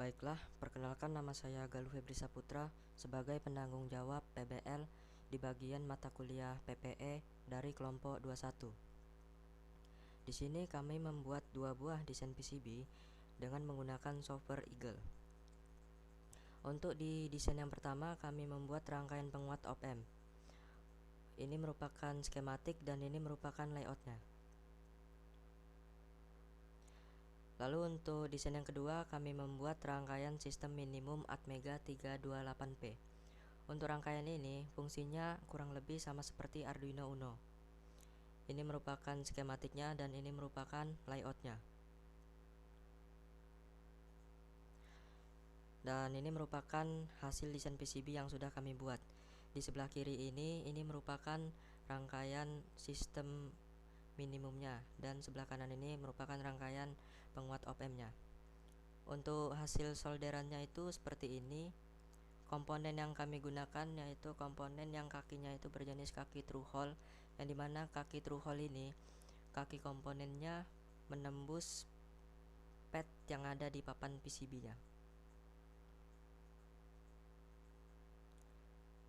Baiklah, perkenalkan nama saya Galuh Febri Saputra sebagai penanggung jawab PBL di bagian mata kuliah PPE dari kelompok 21. Di sini kami membuat 2 buah desain PCB dengan menggunakan software Eagle. Untuk di desain yang pertama kami membuat rangkaian penguat op-amp. Ini merupakan skematik dan ini merupakan layoutnya. Lalu untuk desain yang kedua kami membuat rangkaian sistem minimum Atmega 328P. Untuk rangkaian ini fungsinya kurang lebih sama seperti Arduino Uno. Ini merupakan skematiknya dan ini merupakan layoutnya. Dan ini merupakan hasil desain PCB yang sudah kami buat. Di sebelah kiri ini merupakan rangkaian sistem minimumnya dan sebelah kanan ini merupakan rangkaian penguat op-amp-nya. Untuk hasil solderannya itu seperti ini. Komponen yang kami gunakan yaitu komponen yang kakinya itu berjenis kaki through hole, yang dimana kaki through hole ini kaki komponennya menembus pad yang ada di papan PCB-nya.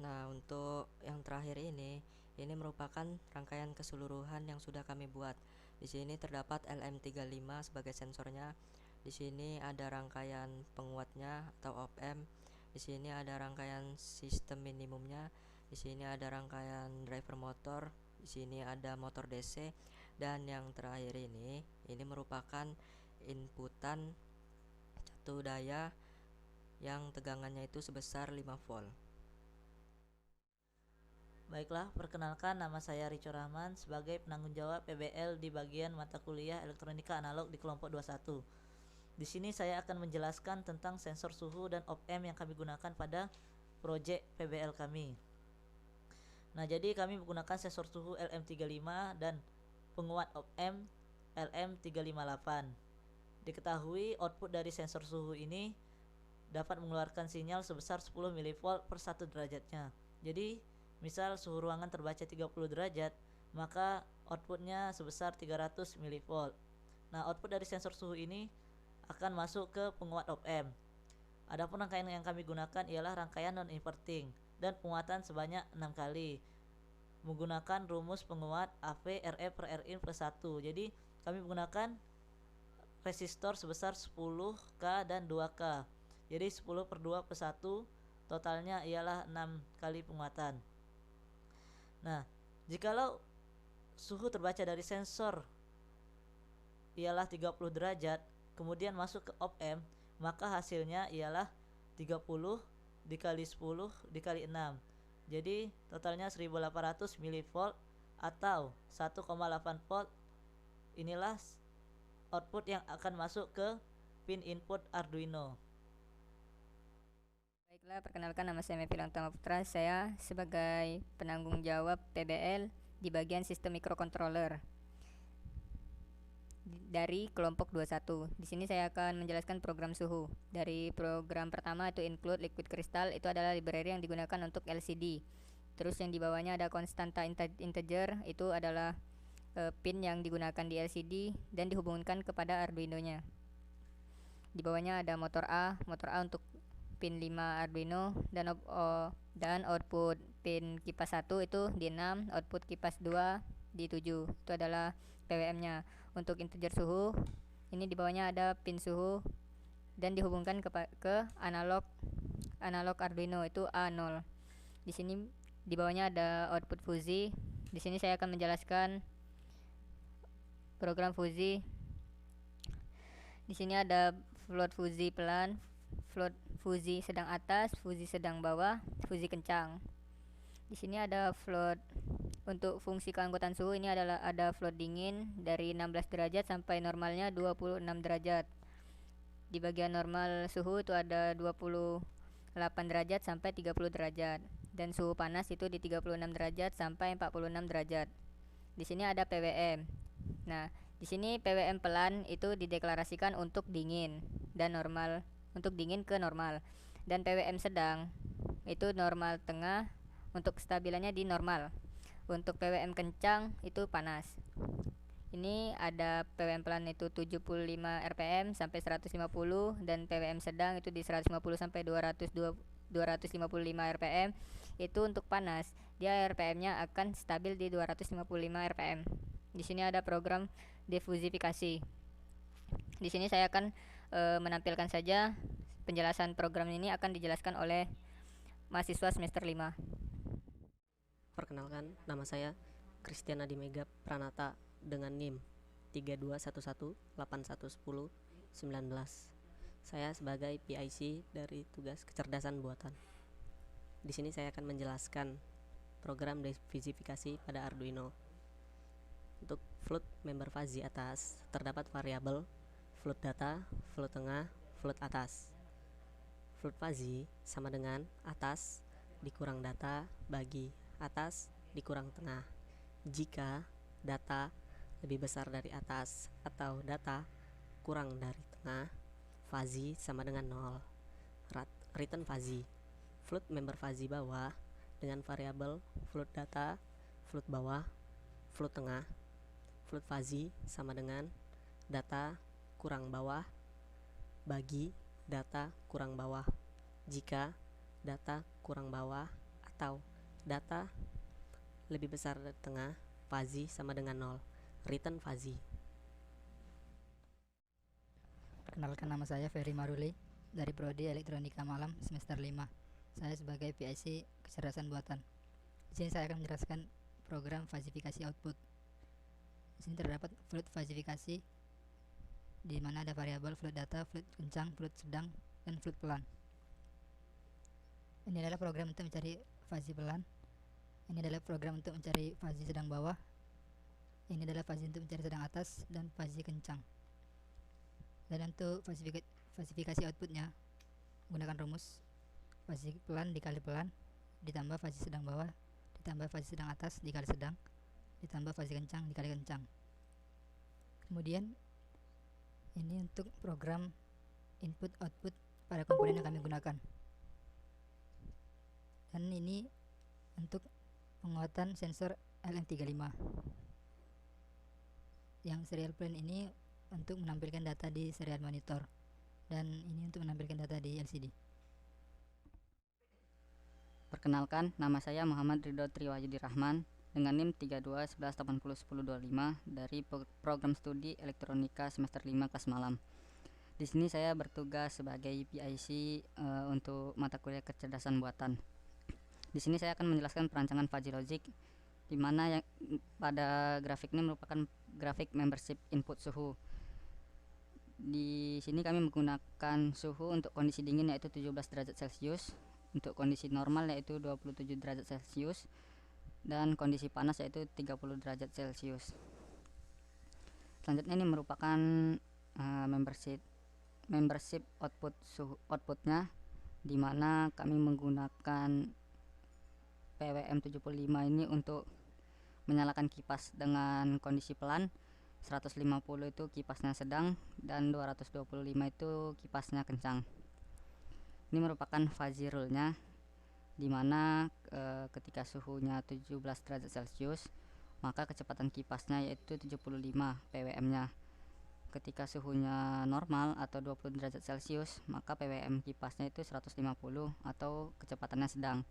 Nah, untuk yang terakhir ini merupakan rangkaian keseluruhan yang sudah kami buat. Di sini terdapat LM35 sebagai sensornya. Di sini ada rangkaian penguatnya atau op-amp. Di sini ada rangkaian sistem minimumnya. Di sini ada rangkaian driver motor. Di sini ada motor DC dan yang terakhir ini merupakan inputan catu daya yang tegangannya itu sebesar 5 volt. Baiklah, perkenalkan nama saya Rico Rahman sebagai penanggung jawab PBL di bagian mata kuliah Elektronika Analog di kelompok 21. Di sini saya akan menjelaskan tentang sensor suhu dan op-amp yang kami gunakan pada proyek PBL kami. Nah, jadi kami menggunakan sensor suhu LM35 dan penguat op-amp LM358. Diketahui output dari sensor suhu ini dapat mengeluarkan sinyal sebesar 10 mV per 1 derajatnya. Jadi misal suhu ruangan terbaca 30 derajat, maka outputnya sebesar 300 mV. Nah, output dari sensor suhu ini akan masuk ke penguat op-amp. Adapun rangkaian yang kami gunakan ialah rangkaian non-inverting dan penguatan sebanyak 6 kali menggunakan rumus penguat AV RF per Rin plus 1. Jadi kami menggunakan resistor sebesar 10K dan 2K. Jadi 10 per 2 plus 1 totalnya ialah 6 kali penguatan. Nah, jikalau suhu terbaca dari sensor ialah 30 derajat, kemudian masuk ke op-amp, maka hasilnya ialah 30 dikali 10 dikali 6. Jadi totalnya 1800 mV atau 1,8 volt. Inilah output yang akan masuk ke pin input Arduino. Baiklah, perkenalkan nama saya Mevilang Putra. Saya sebagai penanggung jawab PBL di bagian sistem microcontroller dari kelompok 21. Di sini saya akan menjelaskan program suhu. Dari program pertama itu include liquid crystal, itu adalah library yang digunakan untuk LCD. Terus yang di bawahnya ada konstanta integer, itu adalah pin yang digunakan di LCD dan dihubungkan kepada Arduino-nya. Di bawahnya ada motor A untuk pin 5 Arduino dan output pin kipas 1 itu di 6, output kipas 2 di 7. Itu adalah PWM-nya. Untuk integer suhu, ini di bawahnya ada pin suhu dan dihubungkan ke analog Arduino itu A0. Di sini di bawahnya ada output fuzzy. Di sini saya akan menjelaskan program fuzzy. Di sini ada float fuzzy pelan, float fuzzy sedang atas, fuzzy sedang bawah, fuzzy kencang. Di sini ada float untuk fungsi keanggotaan suhu. Ini adalah ada float dingin dari 16 derajat sampai normalnya 26 derajat. Di bagian normal suhu itu ada 28 derajat sampai 30 derajat dan suhu panas itu di 36 derajat sampai 46 derajat. Di sini ada PWM. Nah, di sini PWM pelan itu dideklarasikan untuk dingin dan normal, untuk dingin ke normal, dan PWM sedang itu normal tengah untuk kestabilannya di normal. Untuk PWM kencang itu panas. Ini ada PWM pelan itu 75 rpm sampai 150 dan PWM sedang itu di 150 sampai 255 rpm. Itu untuk panas. Dia RPM-nya akan stabil di 255 rpm. Di sini ada program difusifikasi. Di sini saya akan menampilkan saja penjelasan program ini akan dijelaskan oleh mahasiswa semester 5. Perkenalkan, nama saya Christian Adimega Pranata dengan NIM 3211811019. Saya sebagai PIC dari tugas kecerdasan buatan. Di sini saya akan menjelaskan program divisifikasi pada Arduino. Untuk float member fuzzy atas terdapat variabel float data, float tengah, float atas. Float fuzzy sama dengan atas dikurang data bagi atas dikurang tengah. Jika data lebih besar dari atas atau data kurang dari tengah, fuzzy sama dengan 0. Return fuzzy. Float member fuzzy bawah dengan variabel float data, float bawah, float tengah. Float fuzzy sama dengan data kurang bawah bagi data kurang bawah. Jika data kurang bawah atau data lebih besar dari tengah, fuzzy sama dengan 0. Return fuzzy. Perkenalkan, nama saya Ferry Maruli dari Prodi Elektronika Malam semester 5. Saya sebagai PIC kecerdasan buatan. Di sini saya akan menjelaskan program fazifikasi output. Di sini terdapat float fazifikasi di mana ada variabel float data, float kencang, float sedang, dan float pelan. Ini adalah program untuk mencari fuzzy pelan. Ini adalah program untuk mencari fuzzy sedang bawah. Ini adalah fuzzy untuk mencari sedang atas dan fuzzy kencang. Dan untuk fazifikasi outputnya menggunakan rumus fuzzy pelan dikali pelan ditambah fuzzy sedang bawah ditambah fuzzy sedang atas dikali sedang ditambah fuzzy kencang dikali kencang. Kemudian ini untuk program input output pada komponen yang kami gunakan. Dan ini untuk penguatan sensor LM35. Yang serial plan ini untuk menampilkan data di serial monitor, dan ini untuk menampilkan data di LCD. Perkenalkan, nama saya Muhammad Ridho Triwayudi Rahman dengan NIM 3211801025 dari program studi elektronika semester 5 kelas malam. Di sini saya bertugas sebagai PIC untuk mata kuliah kecerdasan buatan. Di sini saya akan menjelaskan perancangan fuzzy logic, di mana yang pada grafik ini merupakan grafik membership input suhu. Di sini kami menggunakan suhu untuk kondisi dingin yaitu 17 derajat Celcius, untuk kondisi normal yaitu 27 derajat Celcius, dan kondisi panas yaitu 30 derajat Celcius. Selanjutnya ini merupakan membership output suhu outputnya, di mana kami menggunakan PWM75 ini untuk menyalakan kipas dengan kondisi pelan, 150 itu kipasnya sedang, dan 225 itu kipasnya kencang. Ini merupakan fuzzy rule-nya, di mana ketika suhunya 17 derajat Celcius maka kecepatan kipasnya yaitu 75 PWM-nya. Ketika suhunya normal atau 20 derajat Celcius maka PWM kipasnya itu 150 atau kecepatannya sedang.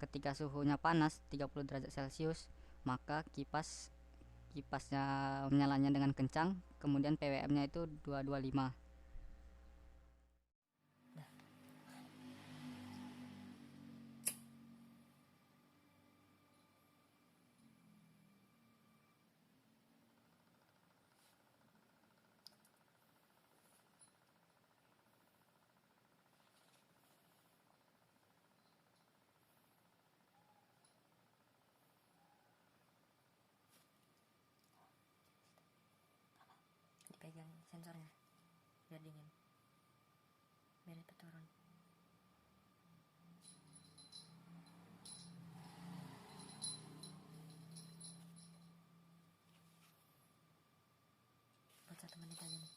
Ketika suhunya panas 30 derajat Celcius maka kipasnya menyalanya dengan kencang, kemudian PWM-nya itu 225. Dipegang sensornya biar dingin, biar itu turun. Buat 1 menit aja nih.